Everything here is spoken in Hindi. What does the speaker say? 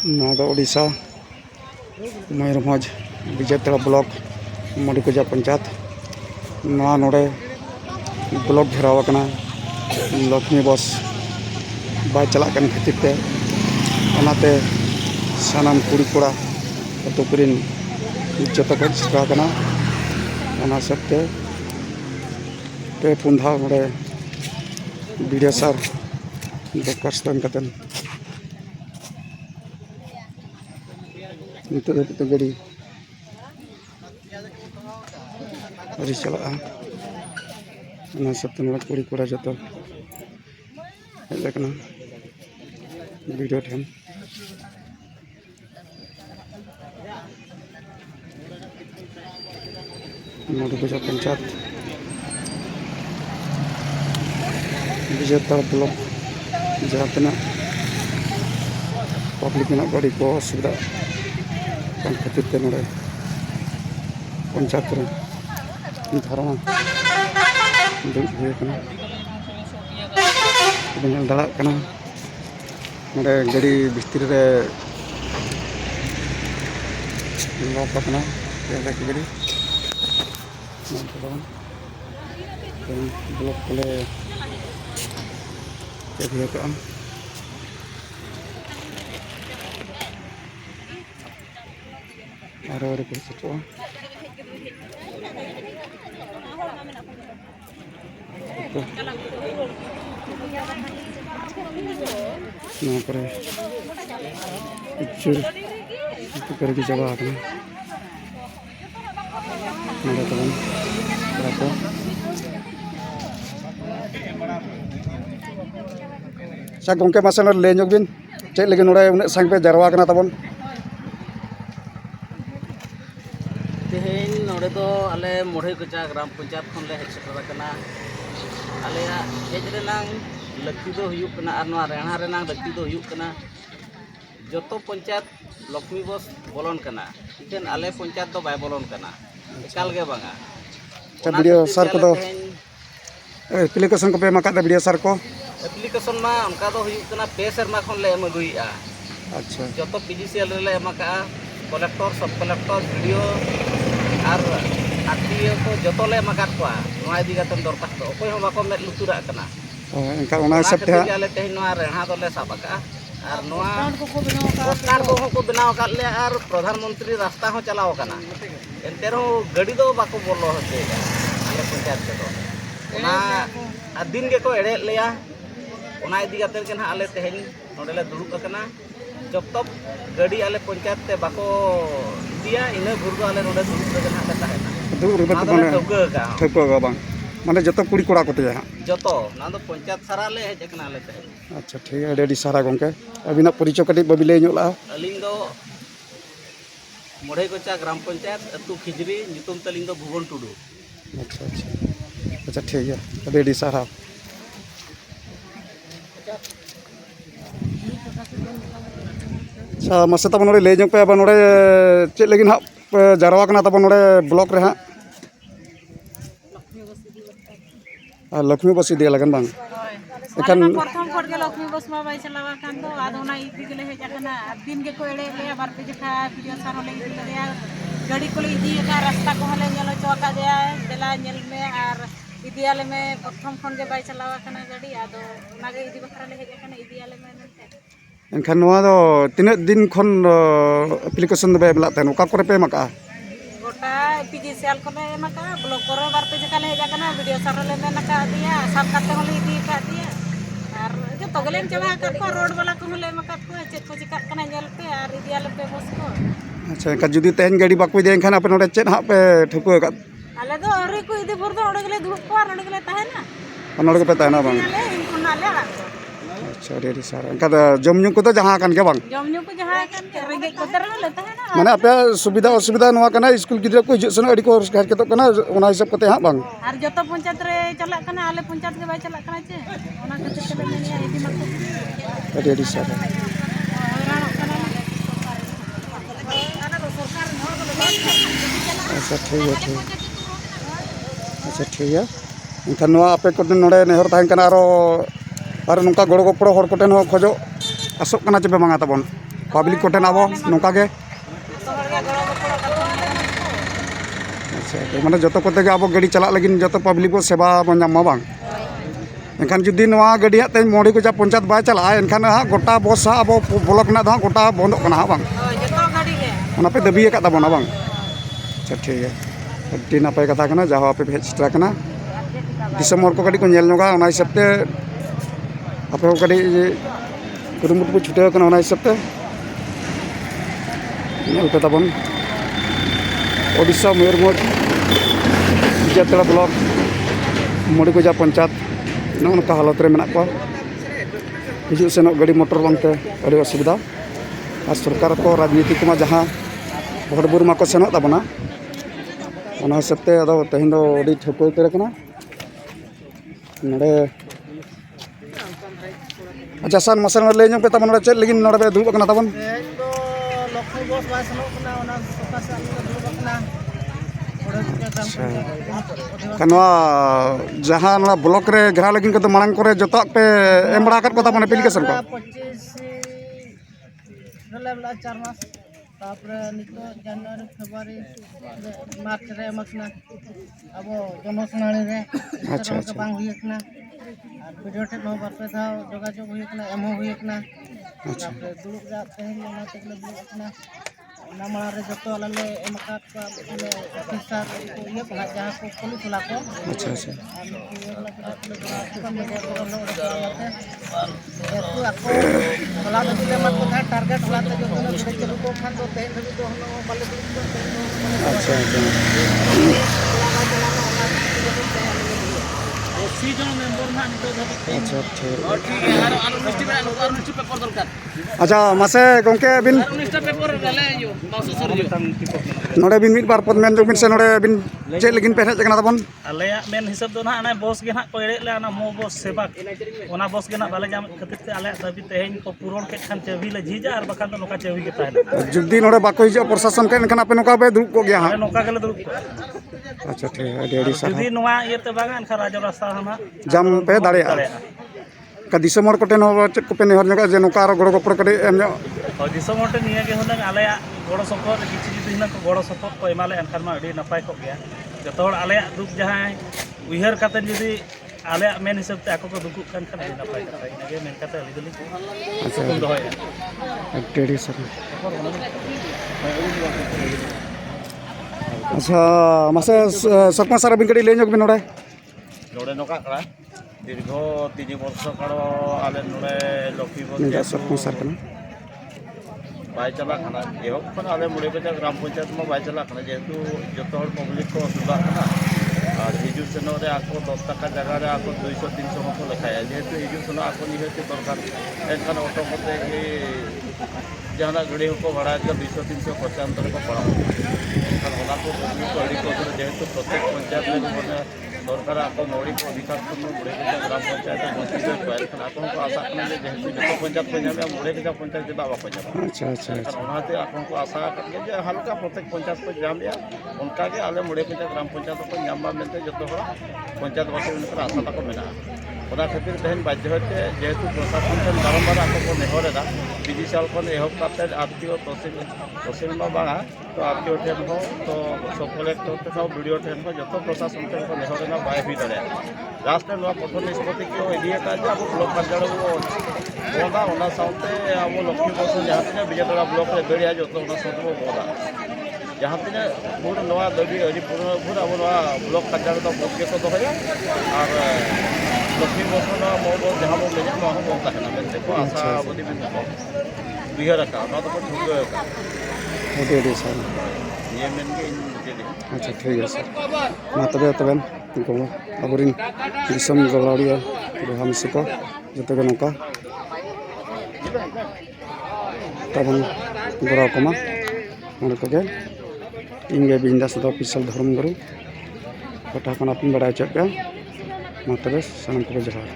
ओडिशा मयूरभंज विजयतड़ा ब्लॉक मणिकुजा पंचायत नोड़े ब्लॉक घेराव लक्ष्मी बस बाय चला खातिर ते सानाम कुड़ी कोड़ा अतु कुरिन जत को सेटरा हिसाब से पे पुन धाव नोड़े वीडियो सार दरखास्त एम कतन नित गाड़ी अरी चला हिसाब से कुड़ी कोड़ा जो हेजना वीडियो ठेन मणिकुजा पंचायत विजयतड़ा ब्लॉक जहाँ तना पब्लिक में गाड़ी को असुविधा खातिर ते नोड़े पंचायत धारणा दुर्ग दाड़ा नोड़े गाड़ी भितर लॉक गाड़ी ब्लॉक को चेक और सचो करके चाबा अच्छा गंके मासे लैन बिन चेक लगे नोड़े उन्हें संग पे जरवा तबन तेहेन नोड़े तो आले मणिकुजा ग्राम पंचायत खन ले हेजसेटरा आले हेज रेनांग लक्ति दो हुयुक कना और नोआ रेणा रेनांग लक्ति दो हुयुक कना जतो पंचायत लक्ष्मी बस बोलन कना इथेन आले पंचायत दो बाय बोलन कना एकाल गे बांगा अच्छा वीडियो सर को एप्लीकेशन को पे एम आकादा वीडियो सर को एप्लीकेशन मा उनका दो हुयुक कना पे शर्मा खन ले एम अगुइया अच्छा जतो पीजीसीएल रे ले एम आका कलेक्टर सब कलेक्टर वीडियो और आरटीओ को जो ले एम इदी दरखास्त अकोय हम बाको मेद लुतुरा कना हिसाब से तेहन रेणा दले साब और पोस्टार को बनाव कर ले और प्रधानमंत्री रास्ता हो चलाव कना एनते गाड़ी दो बाको बोलो होते आले पंचायत से दिन के को एड़े लिया इदी के ना आले तेहन नोडे दुड़ुब कना जब तक गाड़ी आले पंचायत ते बाको इदिया इना भुर दो आले नोडे दुड़ुब माने जो कुड़ी कोड़ा को जो पंचायत सारा ले हेजना ले अच्छा ठीक है अड़ी सारा गंके अबिना परिचय कटी बाबी ले अलिंग दो मणिकुजा ग्राम पंचायत अतु खिजरी नितुम तलिंग दो भुवन टुडू अच्छा अच्छा अच्छा ठीक है अड़ी सारा अच्छा मसे तब नोड़े ले पे अब नोड़े चेक लगी हाँ जरवा तब नोड़े ब्लॉक रे हाँ लक्ष्मी बस इदी लगन बांग एखान प्रथम खर के लक्ष्मी बस मा बाय चलावा खान दो आद ओना इदी के ले हेजाकना दिन के को एड़े ले बार पे जखा वीडियो सारो ले इदी ले गाड़ी को इदी का रास्ता को हले नेलो चौका दे देला नेल में और इदियाले में प्रथम खन के बाय चलावा खाना गाड़ी आदो ओना के इदी बखरा ले हेजाकना इदियाले में नते एनखान नोआ दो तिने दिन खन एप्लीकेशन दे बेला तन ओका करे पे मका गोटा पीजीसीएल को ले मका ब्लॉक करे बार पे जका ले हेजाकना वीडियो सारो ले में नका दिया सब काते होले इदी का दिया और जो तगलेन चला कर को रोड वाला को ले मका को चेक को चिका कना जल पे और इदियाले पे बस को अच्छा एनका जुदी तेहन गाड़ी बाको दे एनखान आपे नोडे चेक हाँ पे ठुको का आले दो अरे को इदी भर दो ओडे गेले धुप को और ओडे गेले ताहेना नोडे के पे ताहेना बांग ले इनको नाले अच्छा अड़ी सारा एनका जमनु को तो जहां कान के बांग जमनु को जहां कान के रेगे को तर ले ताहेना माने आपे सुविधा असुविधा नोआ कना स्कूल गिद्रा को हिजुसन अड़ी को घर के तो कना ओना हिसाब कते हाँ बांग और जतो पंचायत रे चला कना आले पंचायत के बाय चला कना चे ओना खातिर के मेनिया इदी मको अड़ी सारा अच्छा ठीक है ठीक अच्छा ठीक है इनखान आपे को नोड़े नेहर तहन कना और नौका गड़ो गपड़ो हर कोटेन खोजो आसोग कना चे मांगा तबन पब्लिक को टेन आबो नौका के तो हर के गड़ो बकड़ो अच्छा तो माने जो कोते के अब गाड़ी चला लगिन जो पब्लिक को सेवा बन नाम बांग एनखान जुदी नवा गाड़ी हाते मोड़ी को जा पंचायत बाय चला एनखान हा गोटा बस हा अब ब्लॉक ना दो गोटा बंद कना हा बांग जतो गाड़ी के ओना पे दबिए का ताबोना बांग अच्छा ठीक है अड्डी नापाय कथा कना जहाँ पे भेज सेटा कना दिसम हर को गाड़ी को नेल नोगा ओना हिसाब ते आपे को गाड़ी कुरुमुट को छुटे कना ओना हिसाब ते नेल पे ताबन ओडिशा मयूरभंज जतरा ब्लॉक मोड़ीकोजा पंचायत नौका हालत रे मेना को हिजु सेनो गाड़ी मोटर बांगते अड़ी असुविधा और सरकार को राजनीति को जहाँ भोट बुर को सेनो ताबना ओना हिसाब ते अदो तेहन दो अड़ी ठोको उतर कना नडे अच्छा सान मसल ले पे ताबन नडे चेक लगिन नडे दुब कना ताबन लक्ष्मी बस बाय सनो कना ओना सोका से दुब कना कनवा जहाँ ना ब्लॉक रे घेरा लगिन को मांग करे जतो पे एम बड़ा कर को ताबन एप्लीकेशन को 25 लेवल 4 मास तापरे नितो जनवरी फरवरी मार्च रे मखना अब जनसनाणी रे अच्छा अच्छा बांग हुयकना और वीडियो टेप हो बरपे था जोगाजोग हुयकना एमओ हुयकना अच्छा तापरे दुरुक जा तेहन ओना तकले दुरुकना ओना माला रे जतो अलले एमका को ऑफिसर को ये पला जहां को पुलिस वाला को अच्छा अच्छा टारगेट वाला जो चलो को खान तो तेहन भी तो हम बाले अच्छा अच्छा अच्छा अच्छा मासे गोंके बिन नोड़े बिन मिट बार पद मेन जोबिन से नोड़े बिन चे लगिन पे हेज कना ताबन आलेया मेन हिसाब दो ना अना बस के ना को एड़े ले अना मो बस सेवा ओना बस के ना बाले जाम खातिर ते आले दाबी तेहेन को पूरण के खान चेवी ले झीजा और बखान तो नोका चेवी के ताहना जुदी नोड़े बाको हिजो प्रशासन के एनखान आपे नोका पे दुरुक को गया हां नोका गेले दुरुक अच्छा ठीक है अडी सारा जुदी नोवा इते बागा एनखा राज रास्ता हना जाम पे दाड़े का दिसमर कोटे नो चेक को पे नेहर नोका जे नोका रो गड़ो गपड़ कटे एम जो और दिसम मोटे निया के होना आलेया गड़ो सपोर्ट किछि जुदी हिना को गड़ो सपोर्ट को एमाले एनखान मा अडी नपाय को गया जतो हर आलेया दुख जहां उहर काते जुदी आलेया मेन हिसाब ते आको को दुकु कान खान अडी नपाय कथा इनागे मेन काते अली दली अच्छा दोहया अडी सारा अच्छा मासे सरपंच सारा बिन गड़ी ले जोग बिन नोड़े नोड़े नोका करा दीर्घ 3 वर्ष काल आले नोड़े लक्ष्मी निजा बस सरपंच सार कना बाय चला खाना एहब खन आले मुड़े को ग्राम पंचायत में बाय चला खाना जेहेतु जतो हर पब्लिक को सुविधा खाना और हिजु सेनो रे आको 10 टका जगह रे आको 200 300 को लिखाया जेहेतु हिजु सेनो आको निहते दरकार एनखान ऑटो कोते कि जहां गाड़ी को भाड़ा के 200 300 पचांतर को पड़ा एनखान ओना को पब्लिक को अड़ी को जेहेतु प्रत्येक पंचायत में माने सरकार आको मौलिक अधिकार को मुड़े के ग्राम पंचायत मंत्री को एनखान आको आशा करना जेहेतु जतो पंचायत को जामे मुड़े के पंचायत के बाबा को जामे अच्छा अच्छा अच्छा ओनाते आको को आशा करके जे हल्का प्रत्येक पंचायत को जाम लिया उनका के आले मुड़े के ग्राम पंचायत को जाम मेनते जतो हरा पंचायत वासी उनकर आशा तक मेना ओना खातिर तेहन बाध्य होते जेहेतु प्रशासन ठन बारंबार आको को नेहरेदा बिजी साल को एहब काते आरटीओ तहसील में बांगा तो आरटीओ ठेन हो तो सब कलेक्टर तो वीडियो ठेन हो जतो प्रशासन ठन को नेहरेना बाय हुई दाड़े राष्ट्र नवा कठोर निष्पत्ति को इदिए का जे अब ब्लॉक कार्यालय को बोदा ओना साउते अब लक्ष्मी बस जहां तने विजयवाड़ा ब्लॉक रे बेड़िया जतो ओना सब को बोदा जहां तने पूर्ण नवा दबी अरि पूर्ण पूरा अब नवा ब्लॉक कार्यालय तो बोद के को दोहया और लक्ष्मी बस ना मो जहां मो मेजा मो हम ताहना मेनते को आशा बदि बिन को बिहार का ना तो ठुक का अडी सारा ये मेन के इन मुझे अच्छा ठीक है सर मा तबे तबेन को अबरिन दिसम गलाड़िया हम सिको जते नौका तबन गरा कमा उन को इंगे बिंदा सदा ऑफिशियल धर्म गुरु कथा कना पिन बड़ा चेक मा तबे सनम को जहार